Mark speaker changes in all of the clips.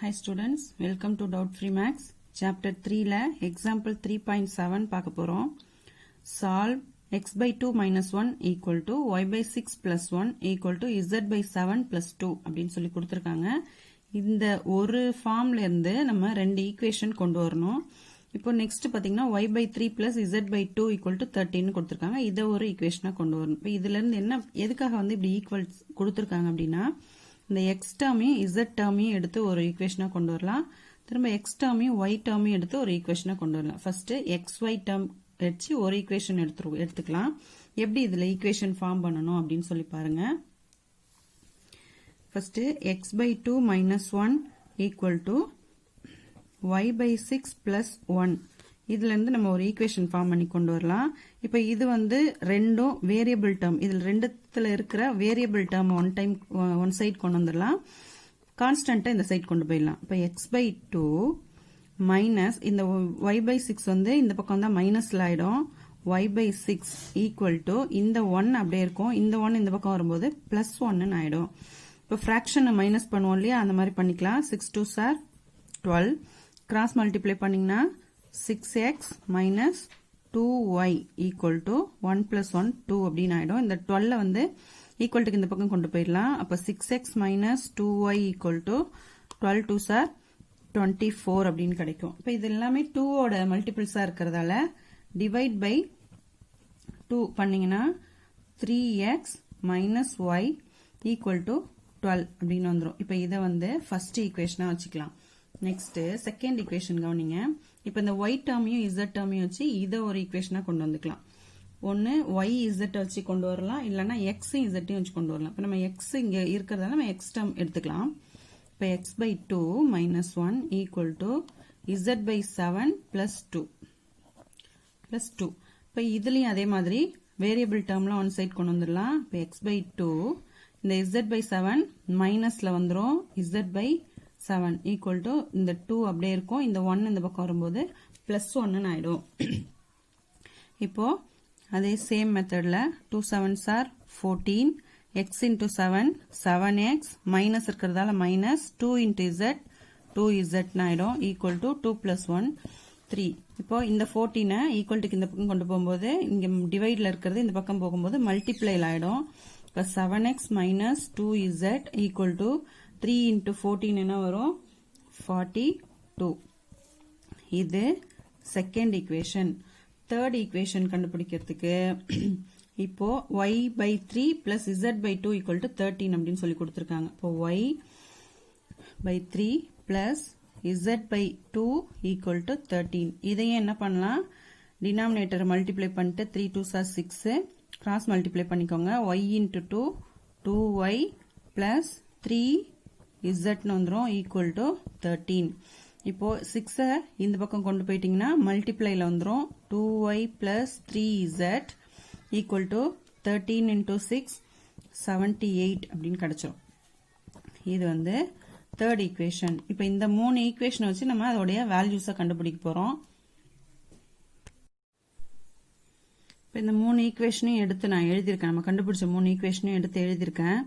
Speaker 1: Hi students, welcome to Doubt Free Max. Chapter 3 ல example 3.7 பார்க்க போறோம். Solve x by 2 minus 1 equal to y by 6 plus 1 equal to z by 7 plus 2 அப்படின்னு சொல்லி கொடுத்திருக்காங்க. இந்த ஒரு ஃபார்ம்ல இருந்து நம்ம ரெண்டு ஈக்குவேஷன் கொண்டு வரணும். இப்போ நெக்ஸ்ட் பாத்தீங்கன்னா y by 3 plus z by 2 equal to 13 கொடுத்திருக்காங்க. இதை ஒரு ஈக்குவேஷனா கொண்டு வரணும். இப்போ இதுல இருந்து என்ன எதுக்காக வந்து இப்படி ஈக்குவல் கொடுத்திருக்காங்க அப்படின்னா இந்த x டேர்மையும் z டேர்மையும் எடுத்து ஒரு ஈக்குவேஷனா கொண்டு வரலாம். திரும்ப x டேர்மையும் y டேர்மையும் எடுத்து ஒரு ஈக்குவேஷனா கொண்டு வரலாம். ஃபர்ஸ்ட் xy டேர்ம் வச்சு ஒரு ஈக்குவேஷன் எடுத்துக்கலாம். எப்படி இதுல ஈக்குவேஷன் ஃபார்ம் பண்ணணும் அப்படின்னு சொல்லி பாருங்க. First x by 2 minus 1 equal to y by 6 plus 1. இதுல இருந்து நம்ம ஒரு ஈக்குவேஷன் ஃபார்ம் பண்ணி கொண்டு வரலாம். இப்போ இது வந்து ரெண்டும் வேரியபிள் டேர்ம். இதுல ரெண்டுத்துல இருக்கிற வேரியபிள் டேர்ம் ஒன் சைடு கொண்டு வந்துடலாம். கான்ஸ்டன்ட்டா இந்த சைடு கொண்டு போயிடலாம். இப்போ x by 2 மைனஸ் இந்த y by 6 வந்து இந்த பக்கம் தான் மைனஸ்ல ஆயிடும். y by 6 ஈக்குவல் டு இந்த 1 அப்படியே இருக்கும். இந்த 1 இந்த பக்கம் வரும்போது பிளஸ் 1 ஆயிடும். இப்போ ஃபிராக்ஷன் மைனஸ் பண்ணுவோம் இல்லையா, அந்த மாதிரி பண்ணிக்கலாம். 6 2s are 12. கிராஸ் மல்டிப்ளை பண்ணீங்கன்னா 6x minus 2y equal to 1 plus 1 2 அப்படின்னு ஆயிடும். இந்த 12 வந்து equal to இந்த பக்கம் கொண்டு போயிடலாம். அப்ப 6x minus 2y equal to 12 2s are 24 அப்படின்னு கிடைக்கும். இப்ப இது எல்லாமே 2 ஓட மல்டிபிள்ஸா இருக்கிறதால divide by 2 பண்ணீங்கன்னா 3x minus y equal to 12 அப்படின்னு வந்துரும். இப்ப இதை வந்து ஃபர்ஸ்ட் ஈக்குவேஷனா வச்சுக்கலாம். நெக்ஸ்ட் செகண்ட் ஈக்குவேஷன் கவனிங்க. இப்ப இந்த y டேர்மையும் z டேர்மையும் வச்சு இதை ஒரு ஈக்குவேஷனா கொண்டு வந்துக்கலாம். ஒன்னு y z வச்சு கொண்டு வரலாம், இல்லனா x z வச்சு கொண்டு வரலாம். இப்ப நம்ம x இங்க இருக்கிறதால நம்ம x டேர்ம் எடுத்துக்கலாம். இப்ப x by 2 minus 1 equal to z by 7 plus 2 plus 2. இப்ப இதுலயும் அதே மாதிரி வேரியபிள் டேர்ம்ல ஒன் சைடு கொண்டு வந்துடலாம். இப்ப x by 2 இந்த z by 7 மைனஸ்ல வந்துரும். z by 7 equal to இந்த 2 அப்படியே இருக்கும். இந்த 1 இந்த பக்கம் வரும்போது plus 1 ஆயிடும். இப்போ அதே சேம் மெத்தட்ல 2 7s are 14. x into 7 7x minus இருக்கிறதால மைனஸ் 2 into z 2z ஆயிடும். equal to 2 plus 1 3. இப்போ இந்த 14 equal to இந்த பக்கம் கொண்டு போகும்போது இங்க டிவைட்ல இருக்கிறது இந்த பக்கம் போகும்போது மல்டிப்ளைல ஆயிடும். இப்போ 7x minus 2z equal to 3 into 14 என்ன வரும் 42. இது செகண்ட் ஈக்குவேஷன். தேர்ட் ஈக்குவேஷன் கண்டுபிடிக்கிறதுக்கு இப்போ y by 3 plus z by 2 equal to 13 அப்படின்னு சொல்லி கொடுத்திருக்காங்க. இப்போ y by 3 plus z by 2 equal to 13. இதையே என்ன பண்ணலாம், டினாமினேட்டர் மல்டிப்ளை பண்ணிட்டு 3 2s are 6 கிராஸ் மல்டிப்ளை பண்ணிக்கோங்க. y into 2 2y plus 3 z வந்துரும் equal to 13. இப்போ 6 இந்த பக்கம் கொண்டு போயிட்டீங்கன்னா மல்டிப்ளைல வந்துரும். 2y plus 3z equal to 13 into 6 78 அப்படின்னு கிடைச்சிரும். இது வந்து தேர்ட் ஈக்குவேஷன். இப்போ இந்த மூணு ஈக்குவேஷன் வச்சு நம்ம அதோடைய வேல்யூஸை கண்டுபிடிக்க போறோம். இப்போ இந்த மூணு ஈக்குவேஷனையும் எடுத்து நான் எழுதியிருக்கேன். நம்ம கண்டுபிடிச்ச மூணு ஈக்குவேஷனையும் எடுத்து எழுதியிருக்கேன்.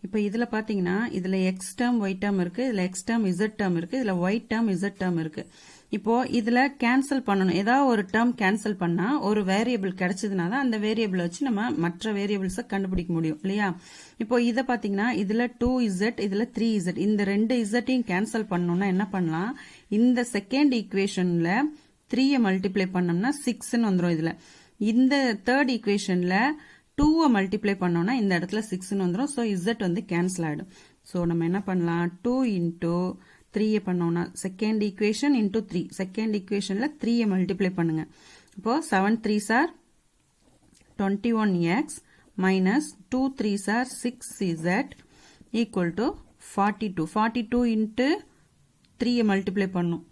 Speaker 1: இப்போ இதுல பாத்தீங்கன்னா இதுல x டேர்ம் y டேர்ம் இருக்கு, இதுல x டேர்ம் z டேர்ம் இருக்கு, இதுல y டேர்ம் z டேர்ம் இருக்கு. இப்போ இதுல கேன்சல் பண்ணணும். ஏதாவது ஒரு டேர்ம் கேன்சல் பண்ணா ஒரு வேரியபிள் கிடைச்சதுனா தான் அந்த வேரியபிள் வச்சு நம்ம மற்ற வேரியபிள்ஸை கண்டுபிடிக்க முடியும் இல்லையா. இப்போ இத பாத்தீங்கன்னா இதுல 2z இதுல 3z இந்த ரெண்டு zட்டையும் கேன்சல் பண்ணணும்னா என்ன பண்ணலாம், இந்த செகண்ட் ஈக்குவேஷன்ல 3 மல்டிப்ளை பண்ணோம்னா 6ன்னு வந்துரும். இதுல இந்த தேர்ட் ஈக்குவேஷன்ல 2 மல்டிப்ளை பண்ணோம்னா இந்த இடத்துல 6ன்னு வந்துரும். சோ z வந்து கேன்சல் ஆயிடும். சோ நம்ம என்ன பண்ணலாம், 2 into 3 பண்ணோம்னா செகண்ட் ஈக்குவேஷன் into 3 செகண்ட் ஈக்குவேஷன்ல 3 மல்டிப்ளை பண்ணுங்க. இப்போ 7 3s are 21x minus 2 3s are 6z equal to 42. 42 into 3 multiply பண்ணும்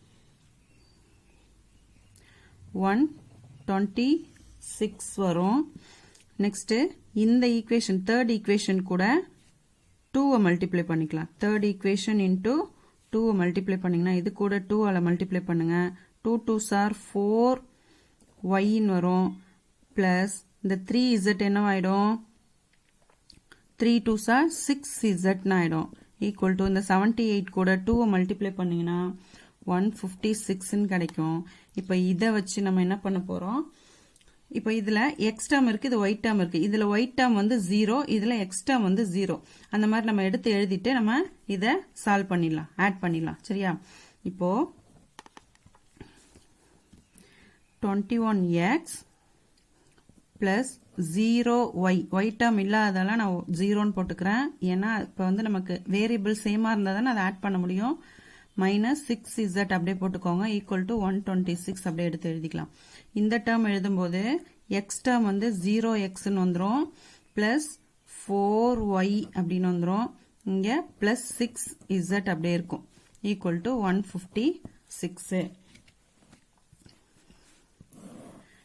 Speaker 1: 126 வரும். நெக்ஸ்ட் இந்த ஈக்குவேஷன் தேர்ட் ஈக்குவேஷன் கூட 2 மல்டிப்ளை பண்ணிக்கலாம். தேர்ட் ஈக்குவேஷன் இன்டூ 2 மல்டிப்ளை பண்ணீங்கன்னா இது கூட 2 ஆல மல்டிப்ளை பண்ணுங்க. 2 2s are 4 y வரும். பிளஸ் இந்த 3z என்னவாயிடும், 3 2s are 6z ஆயிடும். ஈக்குவல் டு இந்த 78 கூட 2 மல்டிப்ளை பண்ணீங்கன்னா 156 கிடைக்கும். இப்போ இதை வச்சு நம்ம என்ன பண்ண போறோம், இப்போ இதுல எக்ஸ் டேர்ம் இருக்கு, இது ஒய் டேர்ம் இருக்கு. இதுல ஒய் டேர்ம் வந்து 0, இதுல எக்ஸ் டேர்ம் வந்து 0. அந்த மாதிரி நம்ம எடுத்து எழுதிட்டு நம்ம இதை சால்வ் பண்ணிடலாம், ஆட் பண்ணிடலாம். சரியா? இப்போ 21x plus 0y, Y term இல்லாததால நான் 0ன்னு போட்டுக்கிறேன். ஏன்னா இப்போ வந்து நமக்கு வேரியபிள் சேமா இருந்தா தானே அதை ஆட் பண்ண முடியும். மைனஸ் 6z அப்படியே போட்டுக்கோங்க, ஈக்குவல் டு 126 அப்படியே எடுத்து எழுதிக்கலாம். இந்த டேர்ம் எழுதும்போது எக்ஸ் டேர்ம் வந்து 0xன்னு வந்துடும், பிளஸ் 4y அப்படின்னு வந்துடும். இங்க பிளஸ் 6z அப்படியே இருக்கும், ஈக்குவல் டு 156.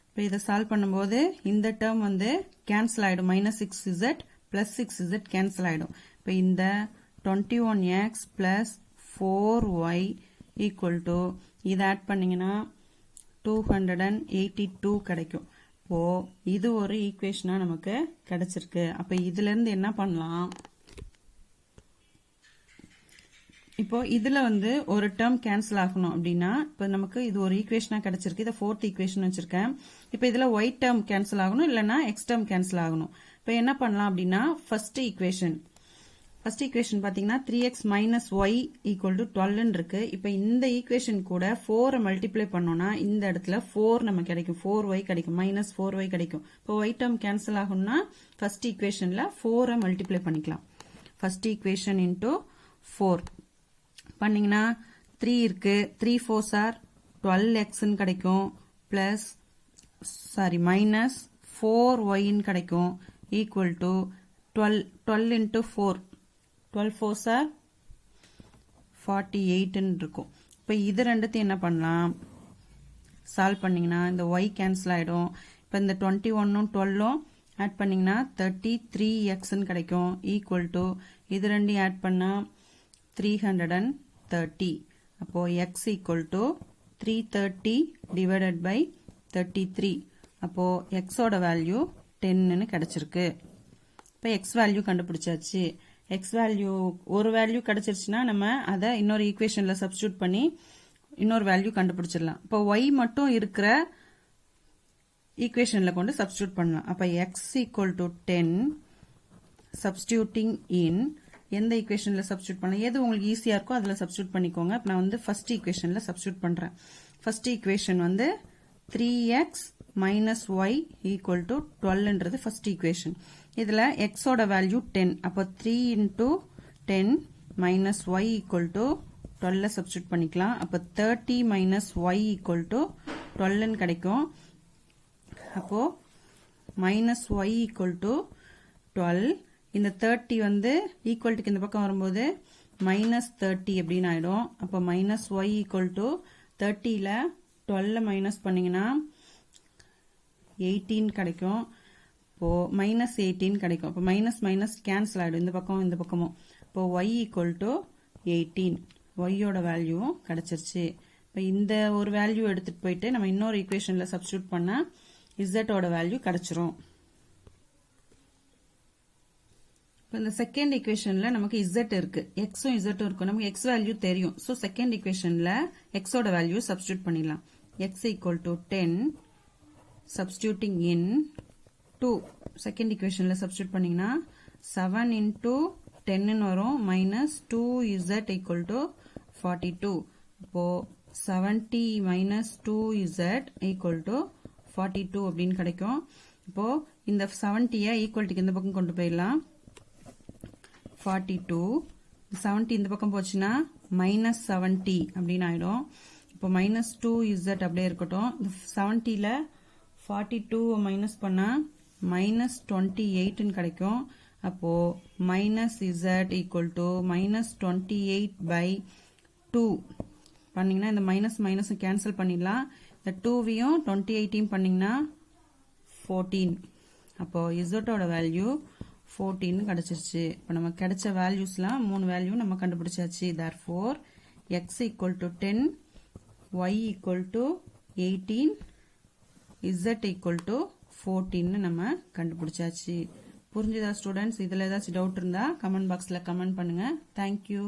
Speaker 1: இப்போ இதை சால்வ் பண்ணும்போது இந்த டேர்ம் வந்து கேன்சல் ஆயிடும், minus 6z plus 6z cancel ஆயிடும். இப்போ இந்த 21x plus 4y equal to இதை ஆட் பண்ணீங்கன்னா 282 கிடைக்கும். இப்போ இது ஒரு ஈக்குவேஷனா நமக்கு கிடைச்சிருக்கு. அப்ப இதுல இருந்து என்ன பண்ணலாம், இப்போ இதுல வந்து ஒரு டேர்ம் கேன்சல் ஆகணும் அப்படின்னா இப்போ நமக்கு இது ஒரு ஈக்குவேஷனா கிடைச்சிருக்கு. இதை 4th ஈக்குவேஷன் வச்சிருக்கேன். இப்போ இதுல ஒய் டேர்ம் கேன்சல் ஆகணும், இல்லைன்னா எக்ஸ் டேர்ம் கேன்சல் ஆகணும். இப்போ என்ன பண்ணலாம் அப்படின்னா ஃபர்ஸ்ட் ஈக்குவேஷன் பாத்தீங்கன்னா 3x minus y equal to 12 இருக்கு. இப்போ இந்த ஈக்குவேஷன் கூட 4 மல்டிப்ளை பண்ணோம்னா இந்த இடத்துல 4 நமக்கு கிடைக்கும், 4y கிடைக்கும், மைனஸ் 4y கிடைக்கும். இப்போ ஒய் டேர்ம் கேன்சல் ஆகணும்னா ஃபர்ஸ்ட் ஈக்குவேஷன்ல 4 மல்டிப்ளை பண்ணிக்கலாம். ஃபர்ஸ்ட் ஈக்குவேஷன் இன்டூ 4 பண்ணீங்கன்னா 3 இருக்கு, 3 4s are 12x கிடைக்கும், பிளஸ் மைனஸ் 4y கிடைக்கும், equal to 12 into 4, 12 4s are 48 இருக்கும். இப்போ இது ரெண்டுத்தையும் என்ன பண்ணலாம், சால்வ் பண்ணீங்கன்னா இந்த y கேன்சல் ஆயிடும். இப்போ இந்த 21 12 ஆட் பண்ணீங்கன்னா 33x கிடைக்கும், ஈக்குவல் டு இது ரெண்டையும் ஆட் பண்ணா 330. அப்போ x equal to 330 divided by 33. அப்போ x ஓட வேல்யூ 10ன்னு கிடைச்சிருக்கு. இப்போ x வேல்யூ கண்டுபிடிச்சாச்சு. x வேல்யூ ஒரு வேல்யூ கிடைச்சிருச்சுன்னா நம்ம அதை இன்னொரு ஈக்குவேஷன்ல சப்ஸ்டியூட் பண்ணி இன்னொரு வேல்யூ கண்டுபிடிச்சிடலாம். இப்போ y மட்டும் இருக்கிற ஈக்குவேஷன்ல கொண்டு சப்ஸ்டியூட் பண்ணலாம். அப்ப x ஈக்குவல் டு 10 சப்ஸ்டியூட்டிங் இன் எந்த ஈக்குவேஷன்ல சப்ஸ்டியூட் பண்ணலாம், எது உங்களுக்கு ஈஸியா இருக்கோ அதுல சப்ஸ்டியூட் பண்ணிக்கோங்க. இப்ப நான் வந்து ஃபர்ஸ்ட் ஈக்குவேஷன்ல சப்ஸ்டியூட் பண்றேன். ஃபர்ஸ்ட் ஈக்குவேஷன் வந்து 3x minus y equal to 12ன்றது ஃபர்ஸ்ட் ஈக்குவேஷன். இதுல x ஓட வேல்யூ 10, அப்போ 3 into 10 minus y equal to 12 substitute பண்ணிக்கலாம். அப்போ 30 மைனஸ் ஒய் ஈக்குவல் டு 12 கிடைக்கும். அப்போ மைனஸ் ஒய் ஈக்குவல் டு 12. இந்த 30 வந்து ஈக்குவல்ட்டுக்கு இந்த பக்கம் வரும்போது மைனஸ் 30 அப்படின்னு ஆயிடும். அப்போ மைனஸ் ஒய் ஈக்குவல் டு 30ல 12 மைனஸ் பண்ணீங்கன்னா 18 கிடைக்கும். இப்போ மைனஸ் 18 கிடைக்கும். அப்போ மைனஸ் மைனஸ் கேன்சல் ஆயிடும் இந்த பக்கம் இந்த பக்கமும். இப்போ ஒய் ஈக்குவல் டு 18, ஒய்யோட வேல்யூ கிடைச்சிருச்சு. இப்போ இந்த ஒரு வேல்யூ எடுத்துட்டு போயிட்டு நம்ம இன்னொரு ஈக்குவேஷன்ல சப்ஸ்டியூட் பண்ணா இசட்டோட வேல்யூ கிடைச்சிரும். இந்த செகண்ட் ஈக்குவேஷன்ல நமக்கு z இருக்கு, xும் zும் இருக்கும், நமக்கு x வேல்யூ தெரியும். சோ செகண்ட் ஈக்குவேஷன்ல x ஓட வேல்யூ சப்ஸ்டியூட் பண்ணிடலாம். x equal to 10 substituting in 2, second ஈக்குவேஷன்ல சப்ஸ்டியூட் பண்ணீங்கன்னா 7 இன்டூ 10 வரும், மைனஸ் 2z ஈக்குவல் டு 42. இப்போ 70 மைனஸ் 2z ஈக்குவல் டு 42 அப்படின்னு கிடைக்கும். இப்போ இந்த 70 ஈக்குவல்ட்டுக்கு இந்த பக்கம் கொண்டு போயிடலாம். 42 70 இந்த பக்கம் போச்சுன்னா மைனஸ் 70 அப்படின்னு ஆயிடும். இப்போ மைனஸ் 2z அப்படியே இருக்கட்டும். 70ல 42 மைனஸ் பண்ணா மைனஸ் 28 கிடைக்கும். அப்போ minus z equal to minus 28 by 2 பண்ணீங்கன்னா இந்த மைனஸ் மைனஸ் கேன்சல் பண்ணிடலாம். இந்த 2வையும் 28 பண்ணீங்கன்னா 14. அப்போ இசட்டோட வேல்யூ 14 கிடைச்சிருச்சு. இப்போ நமக்கு கிடைச்ச வேல்யூஸ்லாம் 3 வேல்யூ நம்ம கண்டுபிடிச்சாச்சு. therefore x equal to 10, y equal to 18, z equal to 14 நம்ம கண்டுபிடிச்சாச்சு. புரிஞ்சுதா ஸ்டூடெண்ட்ஸ்? இதில் ஏதாச்சும் டவுட் இருந்தால் கமெண்ட் பாக்ஸில் கமெண்ட் பண்ணுங்கள். தேங்க்யூ.